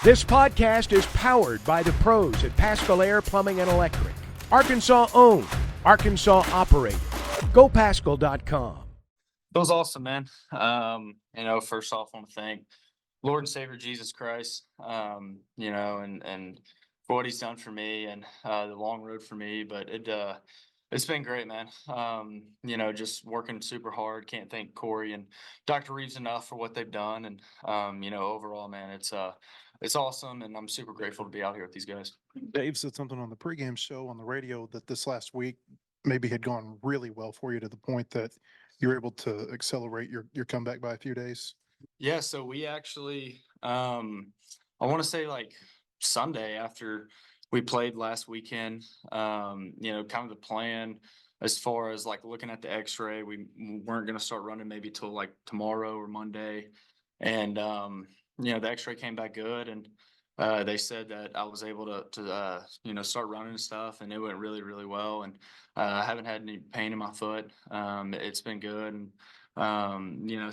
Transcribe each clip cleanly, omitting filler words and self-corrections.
This podcast is powered by the pros at Paschal Air Plumbing and Electric. Arkansas owned, Arkansas operated. GoPaschal.com. It was awesome, man. First off, I want to thank Lord and Savior Jesus Christ, and for what he's done for me and the long road for me. But it's been great, man. Just working super hard. Can't thank Corey and Dr. Reeves enough for what they've done. And overall, man, it's awesome, and I'm super grateful to be out here with these guys. Dave said something on the pregame show on the radio that this last week maybe had gone really well for you to the point that you were able to accelerate your comeback by a few days. Yeah, so we actually, I want to say like Sunday after we played last weekend, kind of the plan as far as like looking at the x-ray, we weren't going to start running maybe till like tomorrow or Monday. And, the x-ray came back good, and they said that I was able to start running and stuff, and it went really, really well. And I haven't had any pain in my foot. It's been good. And,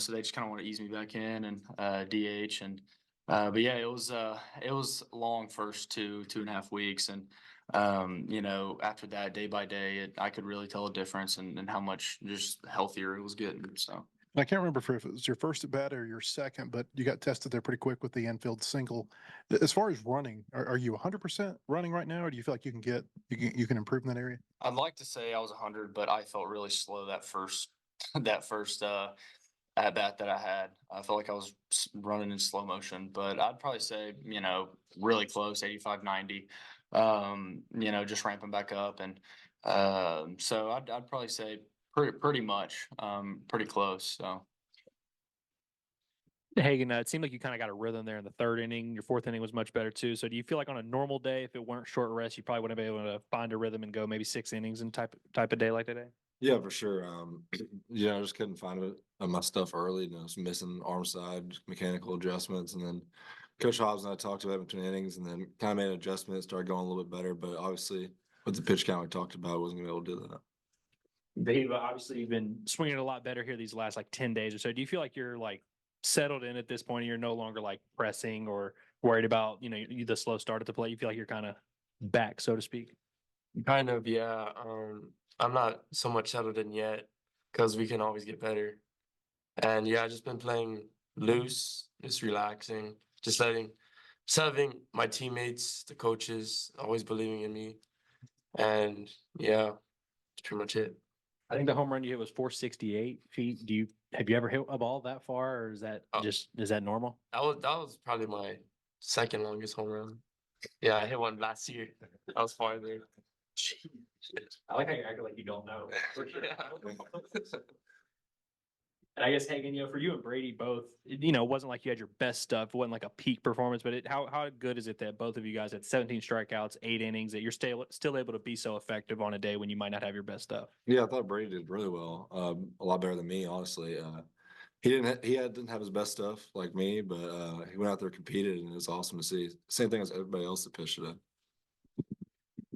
so they just kind of want to ease me back in and DH. And but yeah, it was long first 2.5 weeks. And after that, day by day, I could really tell a difference and how much just healthier it was getting. So I can't remember if it was your first at bat or your second, but you got tested there pretty quick with the infield single. As far as running, are you 100% running right now, or do you feel like you can improve in that area? I'd like to say I was 100, but I felt really slow that first at bat that I had. I felt like I was running in slow motion, but I'd probably say, really close, 85, 90, just ramping back up. And so I'd probably say pretty much, pretty close. So. Hagen, it seemed like you kind of got a rhythm there in the third inning. Your fourth inning was much better too. So do you feel like on a normal day, if it weren't short rest, you probably wouldn't be able to find a rhythm and go maybe 6 innings in type of day like today? Yeah, for sure. I just couldn't find it my stuff early. I was missing arm side mechanical adjustments, and then Coach Hobbs and I talked about it between innings, and then kind of made an adjustment, started going a little bit better. But obviously, with the pitch count we talked about, I wasn't gonna be able to do that. Dave, obviously you've been swinging a lot better here these last like 10 days or so. Do you feel like you're like settled in at this point? And you're no longer like pressing or worried about the slow start at the plate? You feel like you're kind of back, so to speak? Kind of, yeah. I'm not so much settled in yet because we can always get better. And yeah, I've just been playing loose, just relaxing, just having my teammates, the coaches, always believing in me. And yeah, that's pretty much it. I think the home run you hit was 468 feet. Have you ever hit a ball that far, or is that is that normal? That was probably my second longest home run. Yeah, I hit one last year. That was farther. I like how you act like you don't know. And I guess Hagen, for you and Brady both, it wasn't like you had your best stuff. It wasn't like a peak performance, but how good is it that both of you guys had 17 strikeouts, 8 innings, that you're still able to be so effective on a day when you might not have your best stuff? Yeah, I thought Brady did really well. A lot better than me, honestly. He didn't have his best stuff like me, but he went out there, competed, and it was awesome to see. Same thing as everybody else that pitched today.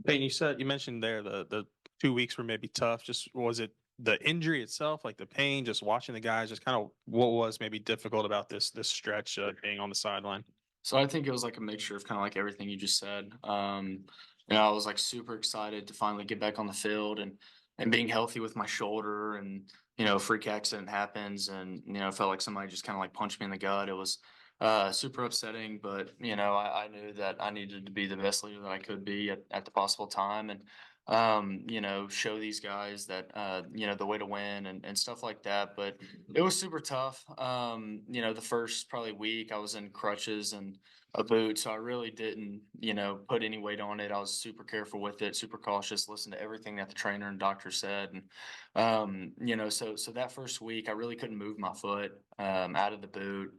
Peyton, you mentioned there the 2 weeks were maybe tough. Just was it the injury itself, like the pain, just watching the guys, just kind of what was maybe difficult about this stretch being on the sideline? So I think it was like a mixture of kind of like everything you just said. I was like super excited to finally get back on the field and being healthy with my shoulder, and freak accident happens, and felt like somebody just kind of like punched me in the gut. It was super upsetting, but I knew that I needed to be the best leader that I could be at the possible time, and show these guys that the way to win and stuff like that. But it was super tough. The first probably week I was in crutches and a boot, so I really didn't put any weight on it. I was super careful with it, super cautious, listened to everything that the trainer and doctor said. And so that first week I really couldn't move my foot out of the boot.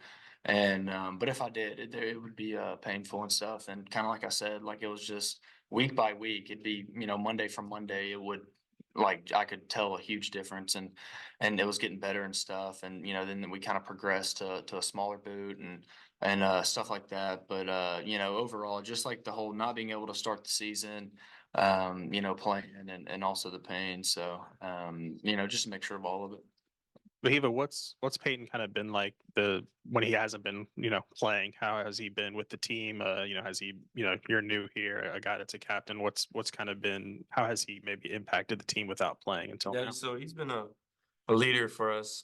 And but if I did, it would be painful and stuff. And kind of like I said, like it was just week by week. It'd be Monday from Monday. It would, like, I could tell a huge difference, and it was getting better and stuff. And then we kind of progressed to a smaller boot and stuff like that. But overall, just like the whole not being able to start the season, playing and also the pain. So just a mixture of all of it. Wehiwa, what's Peyton kind of been like when he hasn't been, playing? How has he been with the team? Has he, you're new here, a guy that's a captain. What's kind of been, how has he maybe impacted the team without playing until Yeah, now? so he's been a leader for us.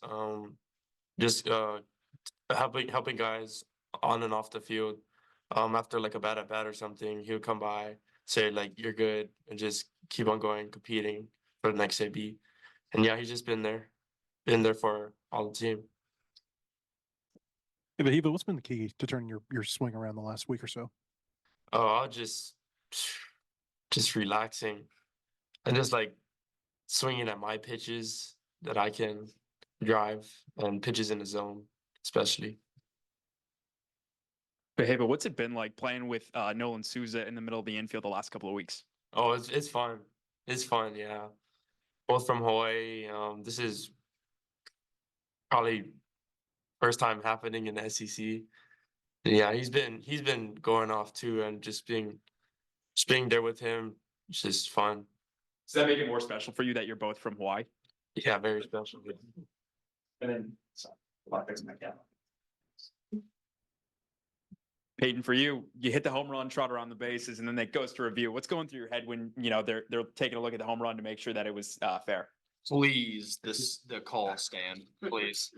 Just helping guys on and off the field. After like a bad at bat or something, he'll come by, say like you're good, and just keep on going, competing for the next AB. And yeah, he's just been there for all the team. Yeah, but what's been the key to turn your swing around the last week or so? Oh, I'll just relaxing and just like swinging at my pitches that I can drive and pitches in the zone, especially. Hey, but what's it been like playing with Nolan Souza in the middle of the infield the last couple of weeks? Oh, it's fun. It's fun, yeah. Both from Hawaii. This is probably first time happening in the SEC. Yeah, he's been going off too, and just being there with him. It's just fun. Does that make it more special for you that you're both from Hawaii? Yeah, very special. And then, a lot of things in my camera. Peyton, for you, you hit the home run, trot around the bases, and then that goes to review. What's going through your head when they're taking a look at the home run to make sure that it was fair? Please, the call stand, please.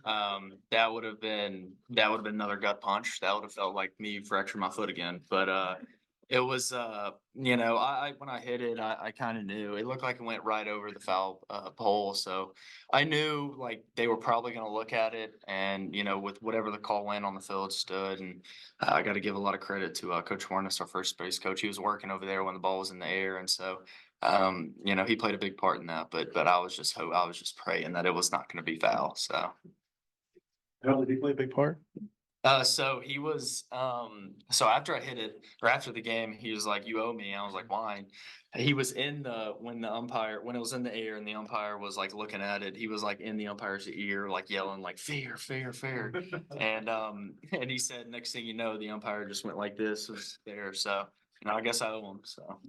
That would have been another gut punch. That would have felt like me fracturing my foot again. But it was I when I hit it, I kind of knew it looked like it went right over the foul pole. So I knew like they were probably going to look at it, and with whatever the call went on the field stood. And I got to give a lot of credit to Coach Warnes, our first base coach. He was working over there when the ball was in the air, and so. He played a big part in that, but I was just praying that it was not going to be foul. So, How did he play a big part? so he was, so after I hit it or after the game, he was like, "You owe me." I was like, "Why?" He was when it was in the air and the umpire was like looking at it, he was like in the umpire's ear, like yelling like fair, fair, fair. And he said, next thing you know, the umpire just went like this was there. So, I guess I owe him. So.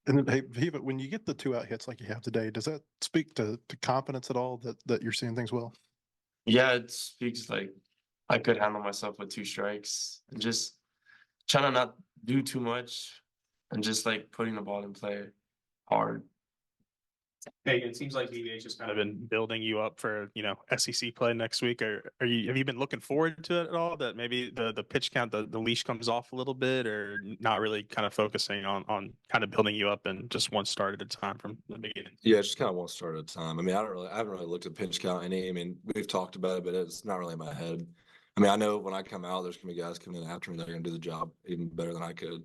And then, hey, Viva, when you get the 2 out hits like you have today, does that speak to confidence at all that you're seeing things well? Yeah, it speaks like I could handle myself with 2 strikes and just trying to not do too much and just like putting the ball in play hard. Hey, it seems like EVH has kind of been building you up for, SEC play next week. Have you been looking forward to it at all? That maybe the pitch count, the leash comes off a little bit, or not really kind of focusing on kind of building you up and just one start at a time from the beginning? Yeah, just kind of one start at a time. I mean, I haven't really looked at pitch count any. I mean, we've talked about it, but it's not really in my head. I mean, I know when I come out, there's gonna be guys coming in after me that are gonna do the job even better than I could.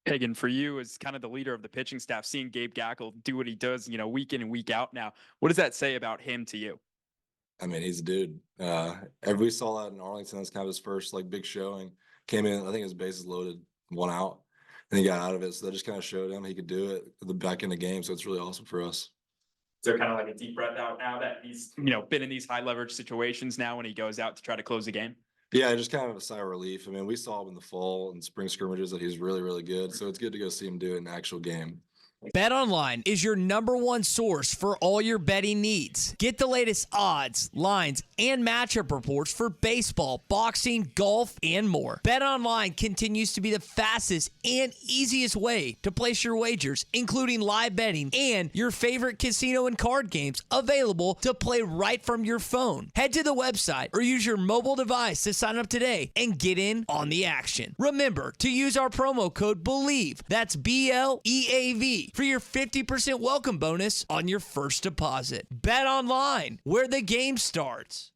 Hagen, for you as kind of the leader of the pitching staff, seeing Gabe Gackle do what he does, week in and week out now, what does that say about him to you? I mean, he's a dude. We saw that in Arlington. That's kind of his first like big showing. Came in, I think his bases loaded, 1 out, and he got out of it. So that just kind of showed him he could do it at the back end of the game. So it's really awesome for us. Is there kind of like a deep breath out now that he's, been in these high leverage situations now when he goes out to try to close the game? Yeah, just kind of a sigh of relief. I mean, we saw him in the fall and spring scrimmages that he's really, really good. So it's good to go see him do it in an actual game. BetOnline is your #1 source for all your betting needs. Get the latest odds, lines, and matchup reports for baseball, boxing, golf, and more. BetOnline continues to be the fastest and easiest way to place your wagers, including live betting and your favorite casino and card games available to play right from your phone. Head to the website or use your mobile device to sign up today and get in on the action. Remember to use our promo code BELIEVE, that's BLEAV, for your 50% welcome bonus on your first deposit. Bet online, where the game starts.